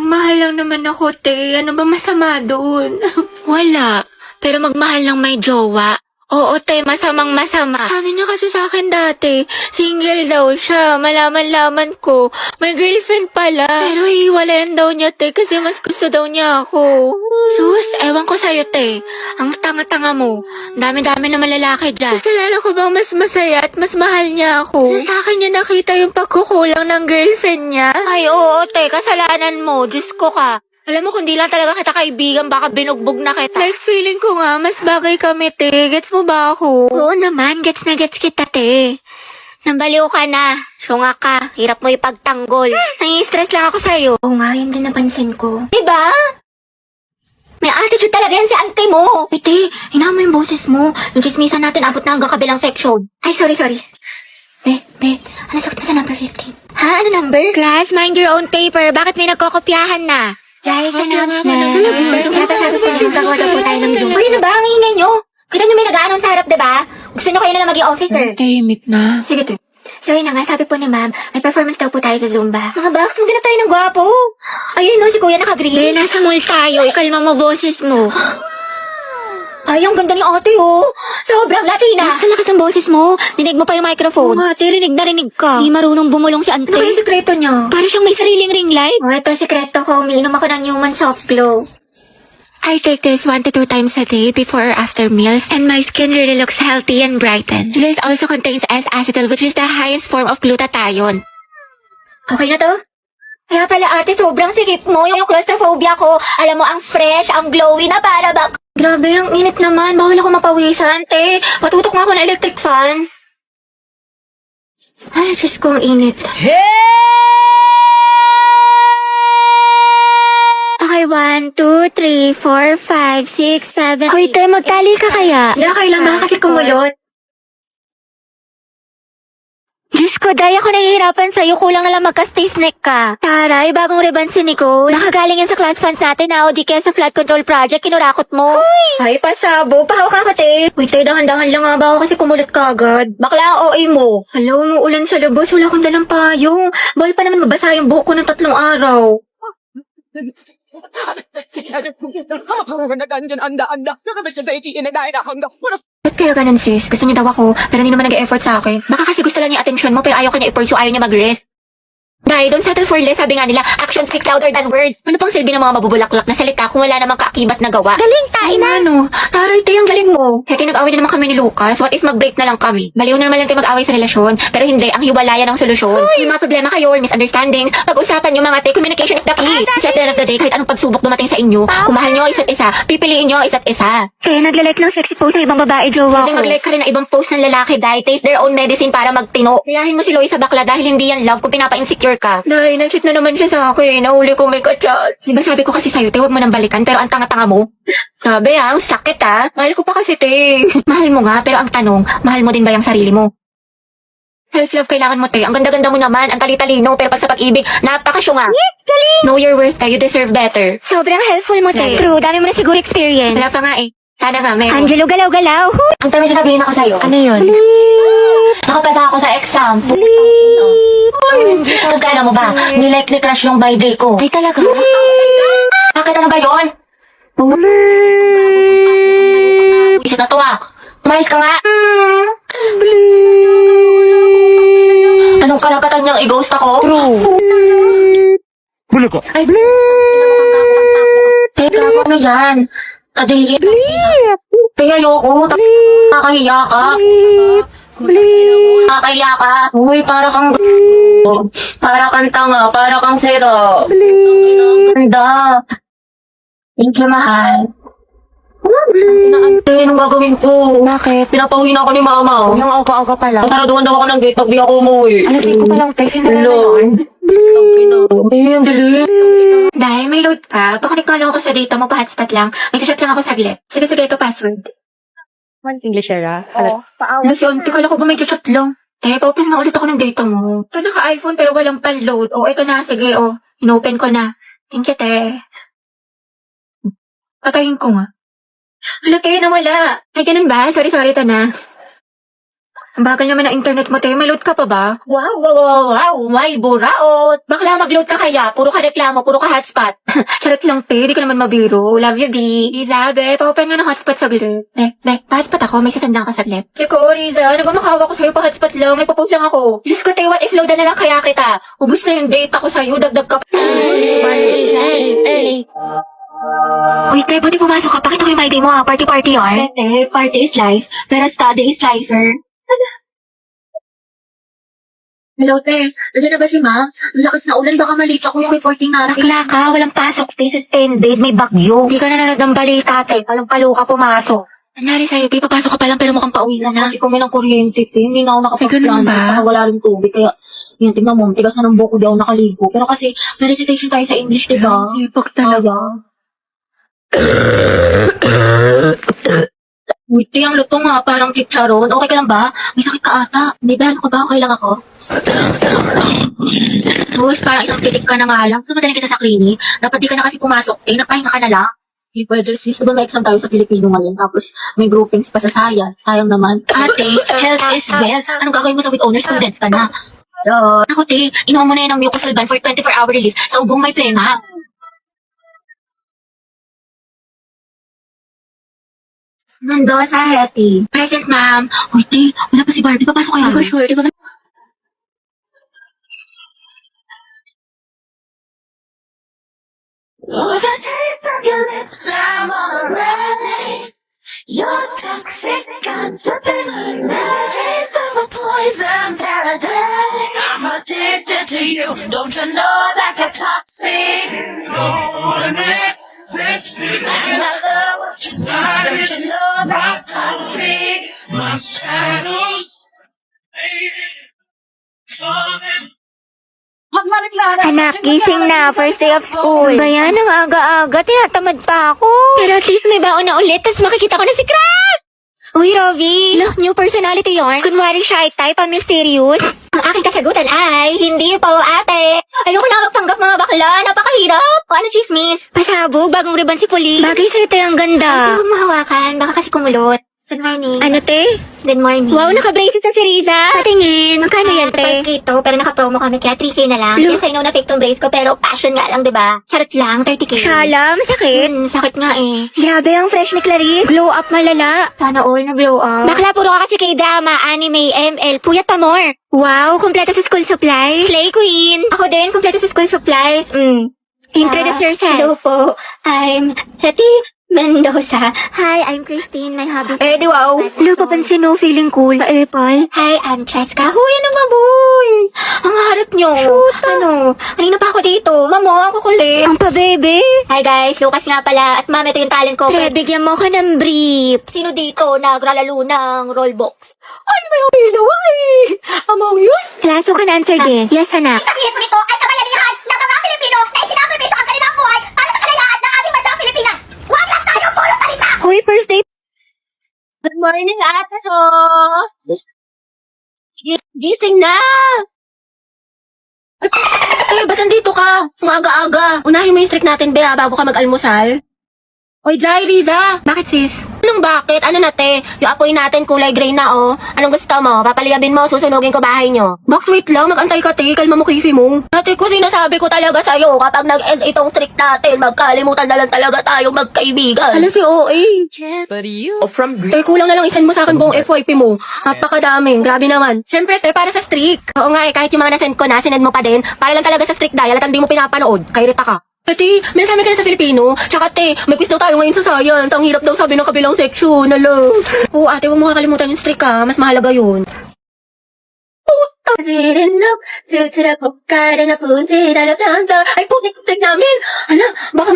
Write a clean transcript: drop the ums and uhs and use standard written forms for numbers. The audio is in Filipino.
Nagmahal lang naman ako, te. Ano ba masama doon? Wala. Pero magmahal ng may jowa. Oo, te, masamang masama. Sabi niya kasi sa akin dati, single daw siya. Malaman-laman ko, may girlfriend pala. Pero hiwalayan daw niya, te, kasi mas gusto daw niya ako. Sus, ewan ko sa'yo, te. Ang tanga-tanga mo. Dami-dami na malalaki dyan. Kasalanan ko bang mas masaya at mas mahal niya ako? Sa akin niya nakita yung pagkukulang ng girlfriend niya. Ay, oo, te, kasalanan mo. Diyos ko ka. Alam mo, kung di lang talaga kita kaibigan, baka binugbog na kita. Like, feeling ko nga, mas bagay kami, te. Gets mo ba ako? Oo naman, gets na gets kita, te. Nambaliw ka na. Syunga ka. Hirap mo ipagtanggol. Nai-stress lang ako sa'yo. Oo nga, yun din napansin ko. Diba? May attitude talaga yan si auntie mo. Ay, te, hinaan mo yung boses mo. Yung chismisan natin, abot na hanggang kabilang section. Ay, sorry. Be, ano sakit mo sa number 15? Ha? Ano number? Class, mind your own paper. Bakit may nagkokopyahan na? Guys, announcement. Dapat sabi ko na magkagawa daw po tayo ng Zoom. Uy, ano ba? Ang ingay nyo. Kita nyo may nag-aanon sa harap, diba? Gusto nyo kayo na lang maging officer. Tahimik na. Sige, te. So, yun na nga, sabi po ni ma'am, may performance daw po tayo sa Zumba. Mga box, maghanap tayo ng gwapo. Ayun, no, si kuya naka-green. Nasa mall tayo. Ikalma mo boses mo. Ay, ang ganda ni ate, oh. Sobrang Latina. Sa lakas ng boses mo. Dinig mo pa yung microphone. Oo, ate, rinig na rinig ka. Di marunong bumulong si ante. Ano kaya sikreto niya? Para siyang may sariling ring light. Oh, ito sikreto ko. Umiinom ako ng Human Soft Glow. I take this 1 to 2 times a day before or after meals, and my skin really looks healthy and brightened. This also contains S-acetyl, which is the highest form of glutathione. Okay na to? Kaya pala ate, sobrang sikip mo. Yung claustrophobia ko, alam mo, ang fresh, ang glowy na para bang... Grabe, ang init naman. Bawal ako mapawisan, te. Patutok nga ako ng electric fan. Ay, Diyos ko, ang init. Okay, 1, 2, 3, 4, 5, 6, 7... Hoy, te, magtali ka kaya? Hindi, kailangan kasi kumulot. Diyos ko, Day, ako nahihirapan sa'yo. Kulang na lang magka-stiff neck ka. Taray, bagong ribbon si Nicole. Nakagaling yan sa class funds natin na o di kaya sa flood control project. Kinurakot mo. Ay, pasabo. Pahawak ka, te. Wait, te, dahan-dahan lang nga ba ako kasi kumulot ka agad. Bakla ang OA mo. Hello, umuulan sa labas. Wala akong dalang payong. Bawal pa naman mabasa yung buhok ko ng 3 araw. Ba't kaya ganun, sis? Gusto niya daw ako, pero hindi naman nag-e-effort sa akin. Baka kasi gusto lang niya attention mo, pero ayaw ka niya i-pursue, ayaw niya mag-rest. Dahil don't settle for less, sabi nga nila, action speaks louder than words. Ano pang silbi ng mga mabubulaklak na salita kung wala namang kaakibat na gawa? Galing, tayo na. Ano? Taray, te, ang galing mo. Kaya nag-away na naman kami ni Lucas. What if mag-break na lang kami? Baliw na naman lang tayo mag-away sa relasyon, pero hindi, ang hiwalayan ang solusyon. May mga problema kayo or misunderstandings, pag-usapan nyo mga te, communication is the key. Kasi at the end of the day, kahit anong pagsubok dumating sa inyo, kung mahal nyo ang isa't isa, pipiliin nyo ang isa't isa. Kaya naglalike ng sexy post ng ibang babae, jowa Pwede ko. mag-like ka rin ng ibang post ng lalaki dahil taste their own medicine para magtino. Kayahin mo si Loie sa bakla dahil hindi yan love kung pinapa-insecure ka. Dahil nag-cheat na naman siya sa akin. Nahuli ko may kachat. Diba sabi ko kasi sa'yo, te, huwag mo nang balikan pero ang tanga-tanga mo. Grabe ang sakit Mahal ko pa kasi, te. Mahal mo nga, pero ang tanong, mahal mo din ba yung sarili mo? Self-love kailangan mo, te. Ang ganda-ganda mo naman, ang tali-talino, pero pag sa pag-ibig, napakasyunga. Galing. Know your worth, te. You deserve better. Sobrang helpful mo, te. True, dami mo na siguro experience. Wala pa nga Sana nga, meron. Angelo, galaw-galaw. Ang tayo sasabihin ako sa'yo. Ano yun? Nakapasa ako sa exam. Tapos kala mo ba, nilike ni crush yung by day ko. Ay, talaga? Bakit ano ba yun? Isip na to Umayos ka nga. Anong karapatan niyang i-ghost ako? True. Huli ka. Ay, teka, ano yan? Kadili. Kaya ayoko. Nakakahiya ka. Nakakahiya ka. Uy, para kang para kang tanga, para kang zero. Ganda. Thank you, mahal. Ante, anong gagawin ko? Bakit? Pinapauwi na ako ni mama. Yung aga-aga pa lang. Saraduhan daw ako ng gate pag di ako umuwi. Alas 5 pa lang, te. Lord. Ay, ang galing. Dahil may load ka, pakunik ka lang ako sa data mo, pa-hotspot lang. May chat lang ako saglit. Sige, ito password. English era. Ano si auntie, kala ko ba may chat lang? Pa-open nga ulit ako ng data mo. Ito naka-iPhone pero walang pan-load. Ito na, sige, inopen ko na. Thank you, te. Patayin ko nga. Wala kayo na wala. Ay, ganun ba? Sorry, ito na. Ang bagal naman ng internet mo, te. May load ka pa ba? Wow. May buraot. Bakla mag-load ka kaya. Puro ka reklamo, puro ka hotspot. Charot lang, te. Di ka naman mabiro. Love you, B. Isabe, pa-open nga ng hotspot saglit. Pa-hotspot ako. May sasandang ka saglit. Teko, Riza. Nagmamakawa ko sa'yo pa-hotspot lang. May papost lang ako. Diyos ko, te. What if loadan na lang kaya kita? Ubus na yung data ko sa'yo. Dagdag ka pa. Uy, te, buti pumasok ka. Pakita ko yung my day mo, ha? Party, ha? Party is life, pero study is lifer. Hello, te. Nandiyan na ba si ma'am? Ang lakas na ulan, baka malito ako yung reporting natin. Bakla ka, walang pasok. This is ended, may bagyo. Hindi ka nanonood ng balita, te. Palang-palo ka pumasok. Nangyari sa'yo, te, papasok ka pa lang pero mukhang pauwi na na. Kasi kung may ng kuryente, te, hindi na ako nakapag-plan. Ay, ganun ba? At saka wala rin tubig. Kaya, yun, tingnan mo, tigas na ng buko, di ako nakaligo. Pero kasi, may recitation tayo sa English, diba? Sipag talaga. Uy, te, ang lutong nga, parang chicharon. Okay ka lang ba? May sakit ka ata. Hindi ba? Ano ka ba? Okay lang ako? Sus, parang isang pitik ka na nga lang. Sumundan kita sa clinic. Dapat di ka na kasi pumasok. Napahinga ka na lang. Hindi pwede, sis. Diba may exam tayo sa Filipino ngayon? Tapos may groupings pa sa science. Sayang naman. Ate, health is wealth. Anong gagawin mo sa with honor students ka na? Ako, te, inuha mo na yan ng mucosolvan for 24-hour relief sa ugong may plema. Mendoza, Hetty. Present, ma'am. Uy, te, wala pa si Barbie. Papasok kayo. Ako sure, di ba? Oh, the taste of your lips, I'm already. You're toxic, I'm slipping in the taste of a poison paradise. I'm addicted to you, don't you know that you're toxic? And I love what you do, don't you know that toxic? My shadows fading, coming. Anak, gising na. First day of school. Ba yan? Ang aga-aga. Tinatamad pa ako. Pero at least may baon na ulit. Tapos makikita ko na si Crab! Uy, Rovi. Look, new personality yarn. Kunwari shy type, mysterious. Ang aking kasagutan ay, hindi po, ate. Ayoko na magpanggap mga bakla. Napakahirap. O ano, chismis? Pasabog, bagong ribbon si Puli. Bagay sa'yo, te, ang ganda. Huwag mo hawakan. Baka kasi kumulot. Good morning. Ano, te? Good morning. Wow, naka-braces na si Riza. Patingin. Magkano yan, te? Ito, pero naka-promo kami, kaya 3K na lang. Yes, I know na fake tong brace ko, pero passion nga lang, diba? Charot lang, 30K. Shala, masakit. Sakit nga eh. Grabe ang fresh ni Clarice. Glow up malala. Sana all na glow up. Bakla, puro ka kasi kay drama, anime, ML, puyat pa more. Wow, kumpleto sa school supplies. Slay queen. Ako din, kumpleto sa school supplies. Introduce yourself. Hello po, I'm Hetty Mendoza. Hi, I'm Christine. My hobby is... di wow. Hello, papansin mo, feeling cool. Apple. Hi, I'm Cheska. Huy, ano ba, boy? Ang harot nyo. Shoot. Ano? Kanina pa ako dito. Mamo, ako kulit. Ang pa-bebe. Hi, guys. Lucas nga pala. At ma'am, ito yung talent ko. Pre, bigyan mo ko ng brief. Sino dito nagralalo ng rollbox? Ay, may umilaw. Ay! Amaw yun. Klaso ka na answer this. Yes, anak. Sabihin mo nito ay kabayanihan ng mga Pilipino na isinacrifice ang kanilang buhay para sa kalayaan ng ating bansang Pilipinas. Huwag lang tayo puro salita! Hoy, first day. Good morning, ate ko! Gising na! Ba't nandito ka? Maaga-aga. Unahin mo yung streak natin, Bea, bago ka mag-almusal. Oy, Jai, Riza. Bakit, sis? Anong bakit? Ano na, te? Yung apoy natin kulay gray na, oh. Anong gusto mo? Papaliyabin mo, susunugin ko bahay nyo. Max, wait lang. Nag-antay ka, te. Kalma mo, kifi mo. Ate ko, sinasabi ko talaga sa'yo, kapag nag-end itong streak natin, magkalimutan na lang talaga tayong magkaibigan. Hala si OA. But you... Kulang na lang isend mo sa akin buong FYP mo. Napakadami. Grabe naman. Siyempre, te, para sa streak. Oo nga, kahit yung mga nasend ko na, sinend mo pa din. Para lang talaga sa streak dial at hindi mo pinapanood. Kairita ka. Ate, may sabi ka na sa Filipino. Tsaka te, may quiz daw tayo ngayon sa science. Ang hirap daw sabi ng kabilang section. Alo. Oo, ate, huwag mo kakalimutan yung streak ha. Mas mahalaga yun. Didn't look to the book, garden, a poon, sit, I love, ay, putik namin. Ala, baka